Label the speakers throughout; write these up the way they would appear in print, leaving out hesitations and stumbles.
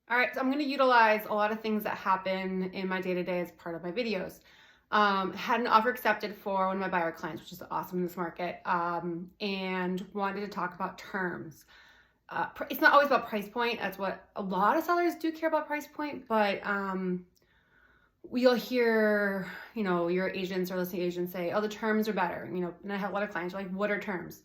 Speaker 1: All right, so I'm going to utilize a lot of things that happen in my day-to-day as part of my videos. Had an offer accepted for one of my buyer clients, which is awesome in this market, and wanted to talk about terms. It's not always about price point. That's what a lot of sellers do care about, price point, but you'll hear, your agents or listing agents say, oh, the terms are better. And I have a lot of clients who are like, what are terms?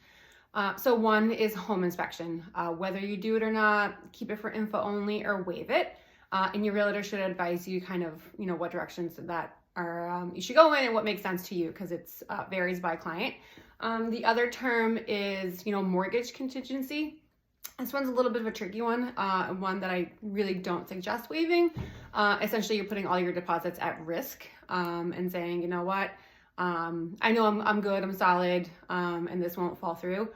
Speaker 1: So one is home inspection. Whether you do it or not, keep it for info only or waive it. And your realtor should advise you kind of, what directions that are you should go in and what makes sense to you, because it's varies by client. The other term is, mortgage contingency. This one's a little bit of a tricky one, one that I really don't suggest waiving. Essentially, you're putting all your deposits at risk and saying, you know what, I know I'm good, I'm solid, and this won't fall through.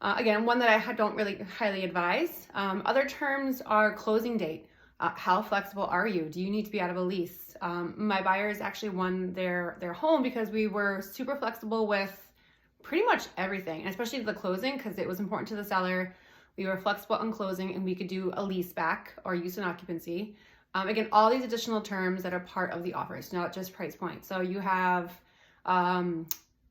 Speaker 1: Again, one that I don't really highly advise. Other terms are closing date. How flexible are you? Do you need to be out of a lease? My buyers actually won their home because we were super flexible with pretty much everything, and especially the closing, because it was important to the seller. We were flexible on closing, and we could do a lease back or use an occupancy. Again, all these additional terms that are part of the offers, not just price point. So you have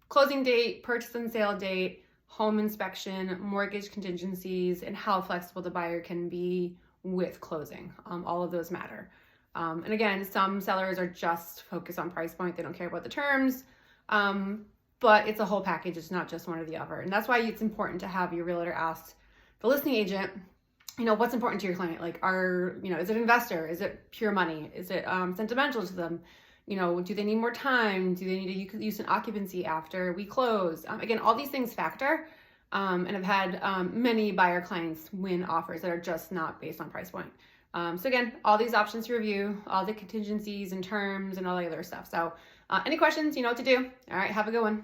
Speaker 1: closing date, purchase and sale date, home inspection, mortgage contingencies, and how flexible the buyer can be with closing. All of those matter. And again, some sellers are just focused on price point. They don't care about the terms, but it's a whole package. It's not just one or the other. And that's why it's important to have your realtor ask the listing agent, what's important to your client? Like, is it investor? Is it pure money? Is it sentimental to them? Do they need more time? Do they need to use an occupancy after we close? Again, all these things factor. And I've had many buyer clients win offers that are just not based on price point. So again, all these options to review, all the contingencies and terms and all the other stuff. So any questions, you know what to do. All right, have a good one.